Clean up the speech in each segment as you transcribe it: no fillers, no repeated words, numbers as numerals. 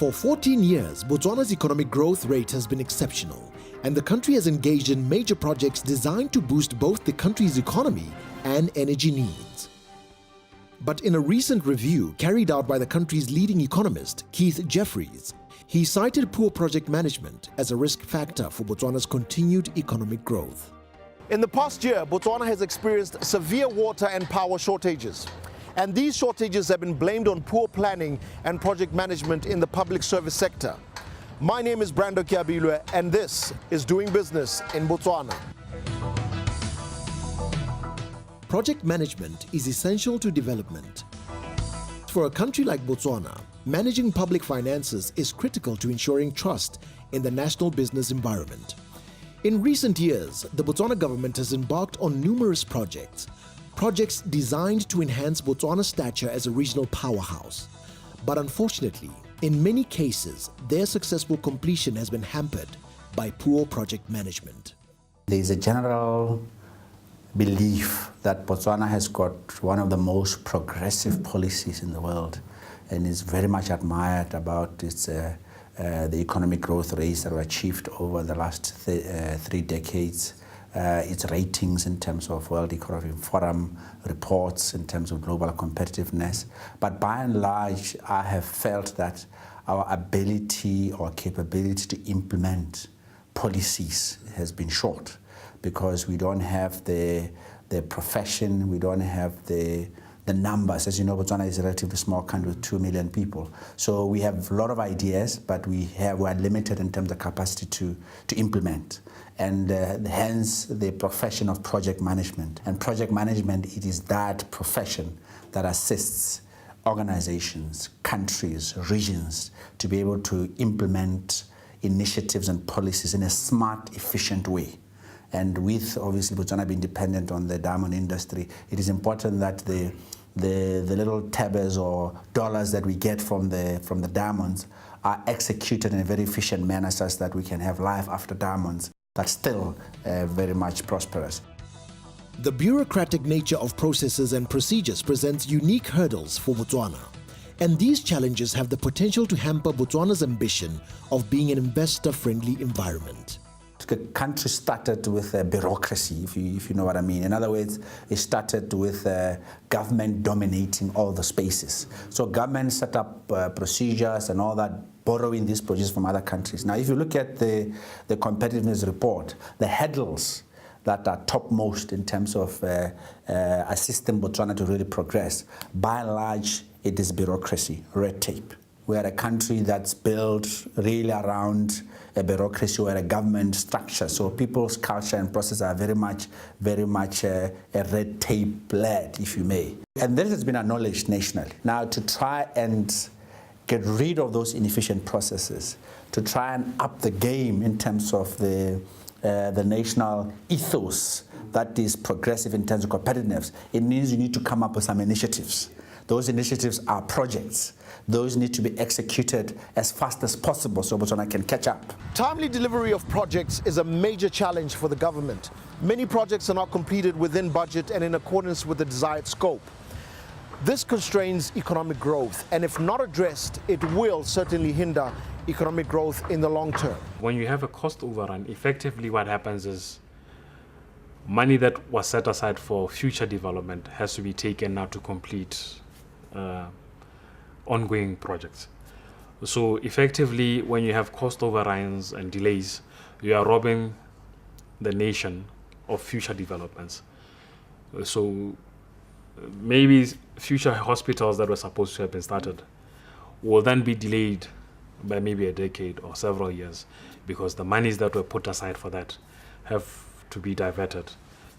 For 14 years, Botswana's economic growth rate has been exceptional, and the country has engaged in major projects designed to boost both the country's economy and energy needs. But in a recent review carried out by the country's leading economist, Keith Jeffries, he cited poor project management as a risk factor for Botswana's continued economic growth. In the past year, Botswana has experienced severe water and power shortages. And these shortages have been blamed on poor planning and project management in the public service sector. My name is Brando Kiabilwe, and this is Doing Business in Botswana. Project management is essential to development. For a country like Botswana, managing public finances is critical to ensuring trust in the national business environment. In recent years, the Botswana government has embarked on numerous projects designed to enhance Botswana's stature as a regional powerhouse. But unfortunately, in many cases, their successful completion has been hampered by poor project management. There is a general belief that Botswana has got one of the most progressive policies in the world and is very much admired about its the economic growth rates that were achieved over the last 3 decades. Its ratings in terms of World Economic Forum reports in terms of global competitiveness. But by and large, I have felt that our ability or capability to implement policies has been short because we don't have the profession, we don't have the numbers. As you know, Botswana is a relatively small country with 2 million people. So we have a lot of ideas, but we are limited in terms of capacity to implement. And hence the profession of project management. And project management, it is that profession that assists organizations, countries, regions to be able to implement initiatives and policies in a smart, efficient way. And with obviously Botswana being dependent on the diamond industry, it is important that the little tabbers or dollars that we get from the diamonds are executed in a very efficient manner such that we can have life after diamonds that's still very much prosperous. The bureaucratic nature of processes and procedures presents unique hurdles for Botswana. And these challenges have the potential to hamper Botswana's ambition of being an investor-friendly environment. The country started with bureaucracy, if you know what I mean. In other words, it started with government dominating all the spaces. So government set up procedures and all that, borrowing these procedures from other countries. Now, if you look at the competitiveness report, the hurdles that are topmost in terms of assisting Botswana to really progress, by and large, it is bureaucracy, red tape. We are a country that's built really around a bureaucracy or a government structure. So people's culture and process are very much a red tape led, if you may. And this has been acknowledged nationally. Now, to try and get rid of those inefficient processes, to try and up the game in terms of the national ethos that is progressive in terms of competitiveness, it means you need to come up with some initiatives. Those initiatives are projects. Those need to be executed as fast as possible so Botswana can catch up. Timely delivery of projects is a major challenge for the government. Many projects are not completed within budget and in accordance with the desired scope. This constrains economic growth, and if not addressed, it will certainly hinder economic growth in the long term. When you have a cost overrun, effectively what happens is money that was set aside for future development has to be taken now to complete ongoing projects. So effectively, when you have cost overruns and delays, you are robbing the nation of future developments. So maybe future hospitals that were supposed to have been started will then be delayed by maybe a decade or several years because the monies that were put aside for that have to be diverted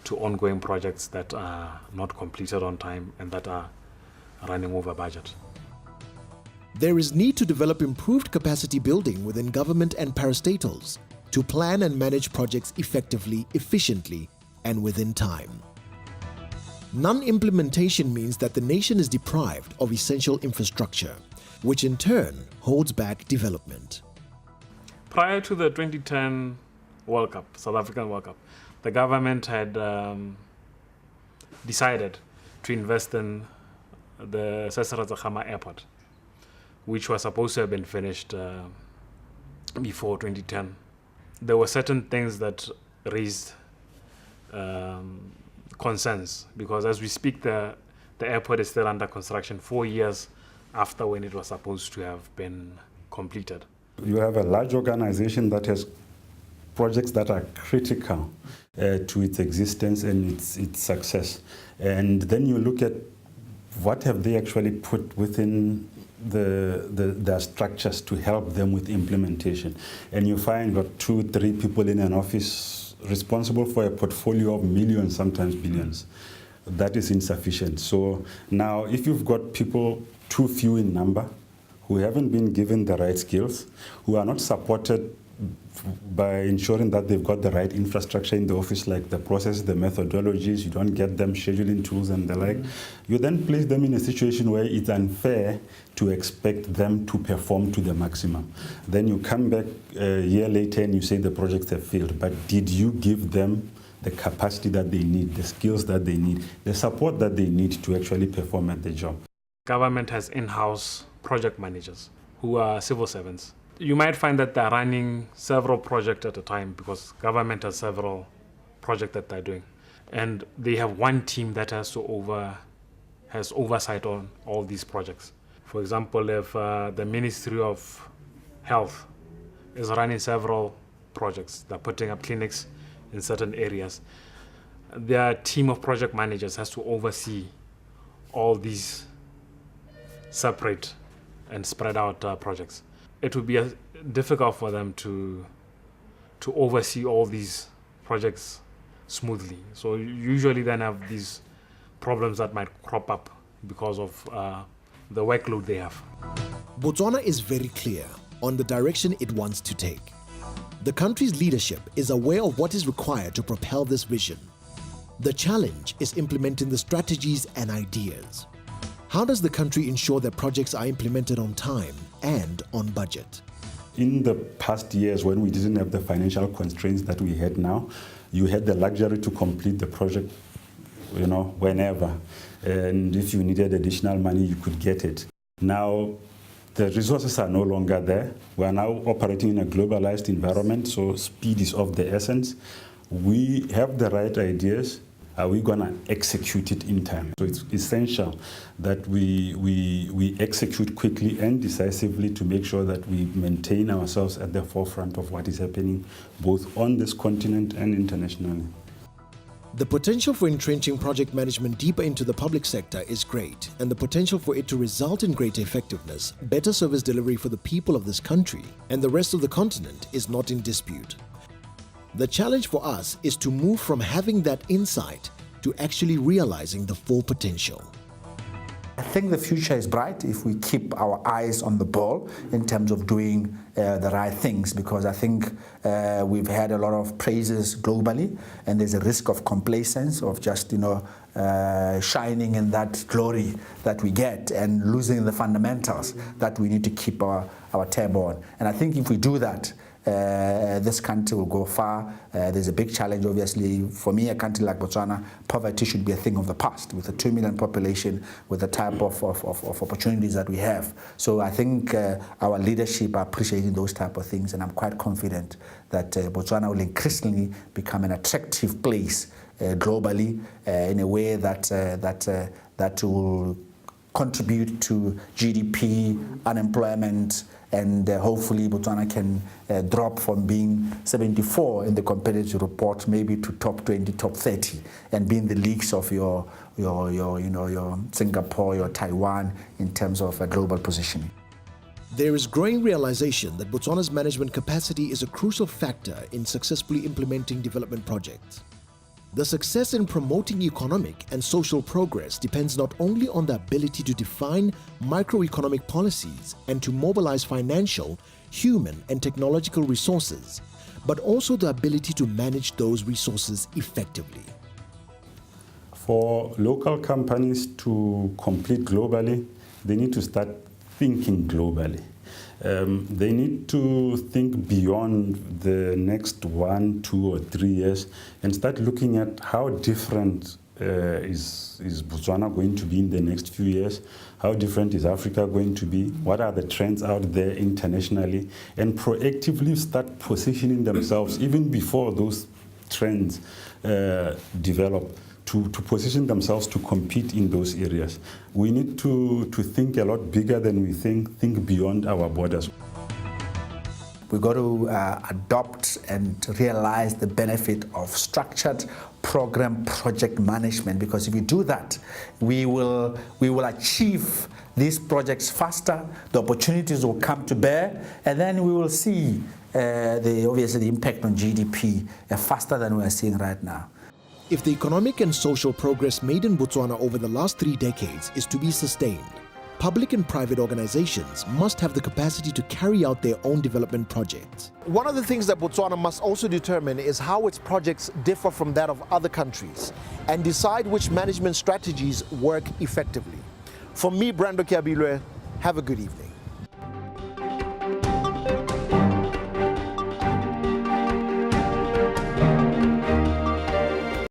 to ongoing projects that are not completed on time and that are running over budget. There is need to develop improved capacity building within government and parastatals to plan and manage projects effectively, efficiently, and within time. Non-implementation means that the nation is deprived of essential infrastructure, which in turn holds back development. Prior to the 2010 World Cup, South African World Cup, the government had decided to invest in the Sesaratsakama Airport. which was supposed to have been finished before 2010. There were certain things that raised concerns, because as we speak, the airport is still under construction 4 years after when it was supposed to have been completed. You have a large organization that has projects that are critical to its existence and its success. And then you look at what have they actually put within their structures to help them with implementation. And you find about 2-3 people in an office responsible for a portfolio of millions, sometimes billions. That is insufficient. So now if you've got people too few in number, who haven't been given the right skills, who are not supported by ensuring that they've got the right infrastructure in the office, like the process, the methodologies, you don't get them scheduling tools and the like, you then place them in a situation where it's unfair to expect them to perform to the maximum. Then you come back a year later and you say the projects have failed, but did you give them the capacity that they need, the skills that they need, the support that they need to actually perform at the job? Government has in-house project managers who are civil servants. You might find that they're running several projects at a time because government has several projects that they're doing. And they have one team that has oversight on all these projects. For example, if the Ministry of Health is running several projects, they're putting up clinics in certain areas, their team of project managers has to oversee all these separate and spread out projects. It would be difficult for them to oversee all these projects smoothly. So usually then have these problems that might crop up because of the workload they have. Botswana is very clear on the direction it wants to take. The country's leadership is aware of what is required to propel this vision. The challenge is implementing the strategies and ideas. How does the country ensure that projects are implemented on time and on budget? In the past years, when we didn't have the financial constraints that we had now, you had the luxury to complete the project, whenever. And if you needed additional money, you could get it. Now, the resources are no longer there. We are now operating in a globalized environment, so speed is of the essence. We have the right ideas. Are we going to execute it in time? So it's essential that we execute quickly and decisively to make sure that we maintain ourselves at the forefront of what is happening both on this continent and internationally. The potential for entrenching project management deeper into the public sector is great, and the potential for it to result in greater effectiveness, better service delivery for the people of this country and the rest of the continent is not in dispute. The challenge for us is to move from having that insight to actually realizing the full potential. I think the future is bright if we keep our eyes on the ball in terms of doing the right things, because I think we've had a lot of praises globally, and there's a risk of complacence, of just shining in that glory that we get and losing the fundamentals that we need to keep our tab on. And I think if we do that, this country will go far. There's a big challenge, obviously. For me, a country like Botswana, poverty should be a thing of the past. With a 2 million population, with the type of opportunities that we have. So I think our leadership are appreciating those type of things, and I'm quite confident that Botswana will increasingly become an attractive place globally in a way that will contribute to GDP, unemployment, and hopefully Botswana can drop from being 74 in the competitive report maybe to top 20, top 30, and be in the leagues of your Singapore, your Taiwan in terms of a global positioning. There is growing realization that Botswana's management capacity is a crucial factor in successfully implementing development projects. The success in promoting economic and social progress depends not only on the ability to define microeconomic policies and to mobilize financial, human, and technological resources, but also the ability to manage those resources effectively. For local companies to compete globally, they need to start thinking globally. They need to think beyond the next 1, 2, or 3 years and start looking at how different is Botswana going to be in the next few years? How different is Africa going to be? What are the trends out there internationally? And proactively start positioning themselves even before those trends develop, to position themselves to compete in those areas. We need to think a lot bigger than we think beyond our borders. We've got to adopt and realize the benefit of structured program project management, because if we do that, we will achieve these projects faster, the opportunities will come to bear, and then we will see obviously the impact on GDP faster than we are seeing right now. If the economic and social progress made in Botswana over the last 3 decades is to be sustained, public and private organizations must have the capacity to carry out their own development projects. One of the things that Botswana must also determine is how its projects differ from that of other countries and decide which management strategies work effectively. For me, Brando Kiabilwe, have a good evening.